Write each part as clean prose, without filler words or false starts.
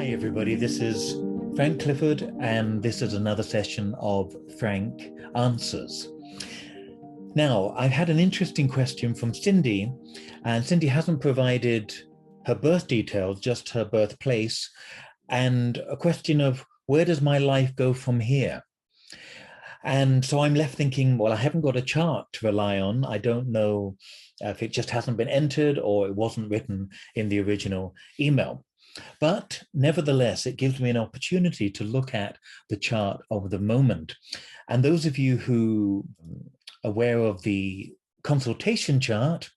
Hi everybody, this is Frank Clifford and this is another session of Frank Answers. Now, I've had an interesting question from Cindy, and Cindy hasn't provided her birth details, just her birthplace, and a question of where does my life go from here? And so I'm left thinking, well, I haven't got a chart to rely on. I don't know if it just hasn't been entered or it wasn't written in the original email. But nevertheless, it gives me an opportunity to look at the chart of the moment. And those of you who are aware of the consultation chart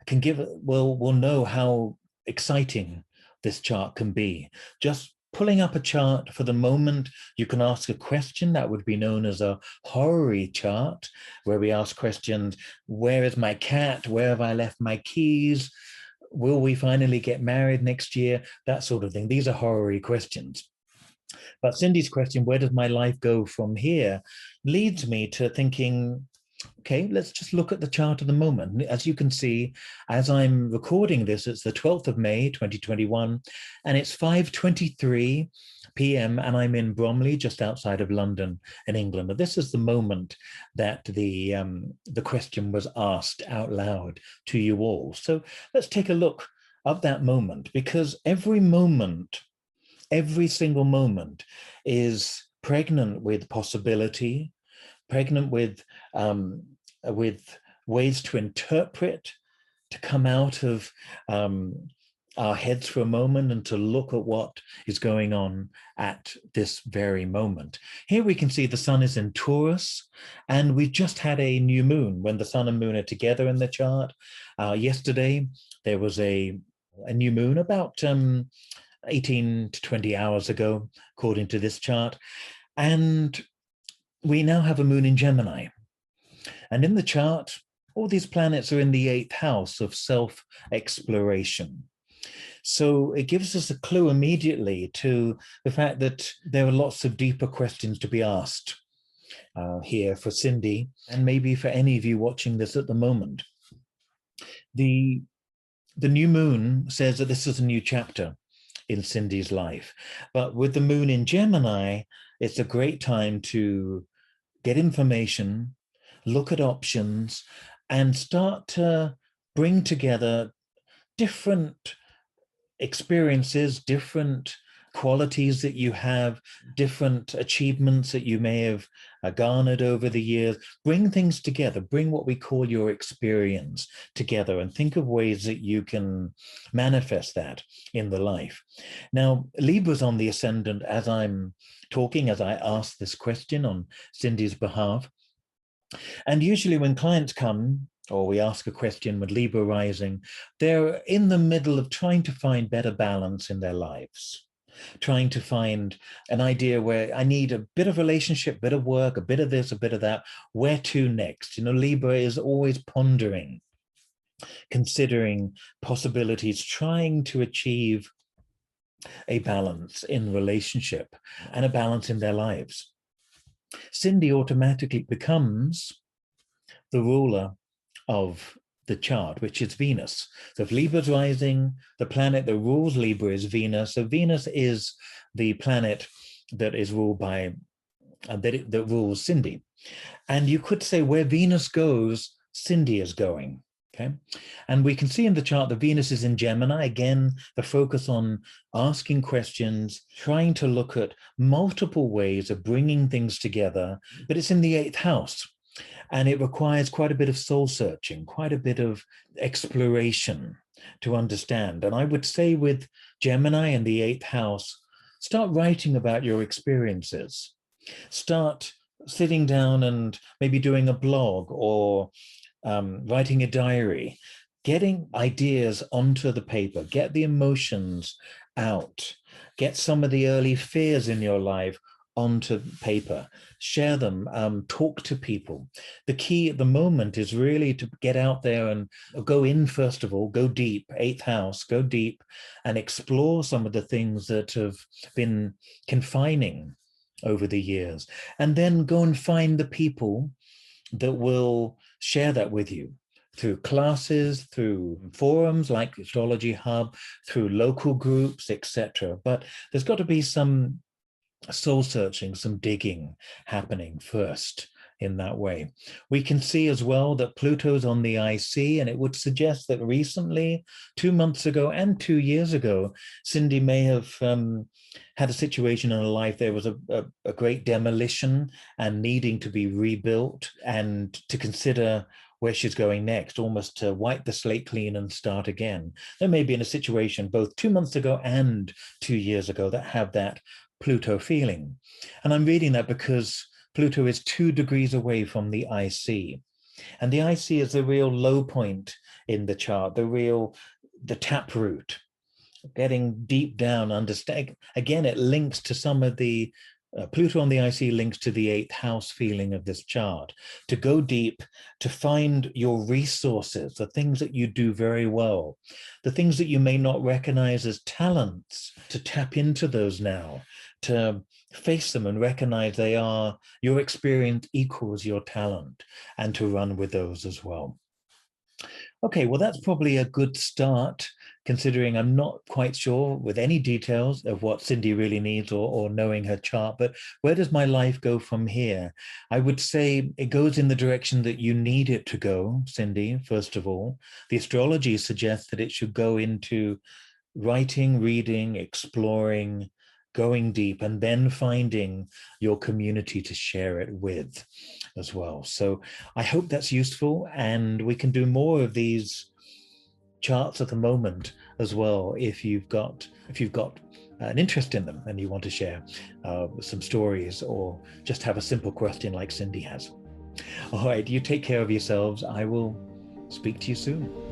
will know how exciting this chart can be. Just pulling up a chart for the moment, you can ask a question that would be known as a horary chart, where we ask questions: where is my cat? Where have I left my keys? Will we finally get married next year? That sort of thing. These are horary questions. But Cindy's question, where does my life go from here, leads me to thinking, okay, let's just look at the chart of the moment. As you can see, as I'm recording this, it's the 12th of May, 2021, and it's 5:23 p.m. and I'm in Bromley, just outside of London in England. And this is the moment that the question was asked out loud to you all. So let's take a look at that moment, because every moment, every single moment is pregnant with possibility, pregnant with ways to interpret, to come out of our heads for a moment and to look at what is going on at this very moment. Here we can see the sun is in Taurus, and we've just had a new moon when the sun and moon are together in the chart. Yesterday, there was a new moon about 18 to 20 hours ago, according to this chart. And we now have a moon in Gemini. And in the chart, all these planets are in the 8th house of self-exploration. So it gives us a clue immediately to the fact that there are lots of deeper questions to be asked here for Cindy, and maybe for any of you watching this at the moment. The new moon says that this is a new chapter in Cindy's life. But with the moon in Gemini, it's a great time to get information, look at options, and start to bring together different experiences, different qualities that you have, different achievements that you may have garnered over the years. Bring things together, bring what we call your experience together, and think of ways that you can manifest that in the life. Now, Libra's on the ascendant as I'm talking, as I ask this question on Cindy's behalf. And usually when clients come, or we ask a question with Libra rising, they're in the middle of trying to find better balance in their lives, trying to find an idea where I need a bit of relationship, bit of work, a bit of this, a bit of that. Where to next? You know, Libra is always pondering, considering possibilities, trying to achieve a balance in relationship and a balance in their lives. Cindy automatically becomes the ruler of the chart, which is Venus. So if Libra's rising, the planet that rules Libra is Venus. So Venus is the planet that is ruled by, that rules Cindy. And you could say where Venus goes, Cindy is going. Okay, and we can see in the chart that Venus is in Gemini. Again, the focus on asking questions, trying to look at multiple ways of bringing things together, but it's in the 8th house. And it requires quite a bit of soul searching, quite a bit of exploration to understand. And I would say with Gemini in the 8th house, start writing about your experiences. Start sitting down and maybe doing a blog or writing a diary, getting ideas onto the paper, get the emotions out, get some of the early fears in your life onto paper, share them, talk to people. The key at the moment is really to get out there and go in, first of all, go deep, 8th house, go deep and explore some of the things that have been confining over the years, and then go and find the people that will share that with you, through classes, through forums like the Astrology Hub, through local groups, etc. But there's got to be some soul searching, some digging happening first in that way. We can see as well that Pluto's on the IC, and it would suggest that recently, 2 months ago and 2 years ago, Cindy may have had a situation in her life. There was a great demolition and needing to be rebuilt, and to consider where she's going next, almost to wipe the slate clean and start again. There may be in a situation both 2 months ago and 2 years ago that have that Pluto feeling. And I'm reading that because Pluto is 2 degrees away from the IC. And the IC is the real low point in the chart, the taproot, getting deep down, understand. Again, it links to some of the Pluto on the IC links to the 8th house feeling of this chart, to go deep, to find your resources, the things that you do very well, the things that you may not recognize as talents, to tap into those now, to face them and recognize they are, your experience equals your talent, and to run with those as well. Okay, well, that's probably a good start, considering I'm not quite sure with any details of what Cindy really needs or knowing her chart, but where does my life go from here? I would say it goes in the direction that you need it to go, Cindy, first of all. The astrology suggests that it should go into writing, reading, exploring, going deep, and then finding your community to share it with as well. So I hope that's useful, and we can do more of these charts at the moment as well if you've got an interest in them and you want to share some stories or just have a simple question like Cindy has. All right, you take care of yourselves. I will speak to you soon.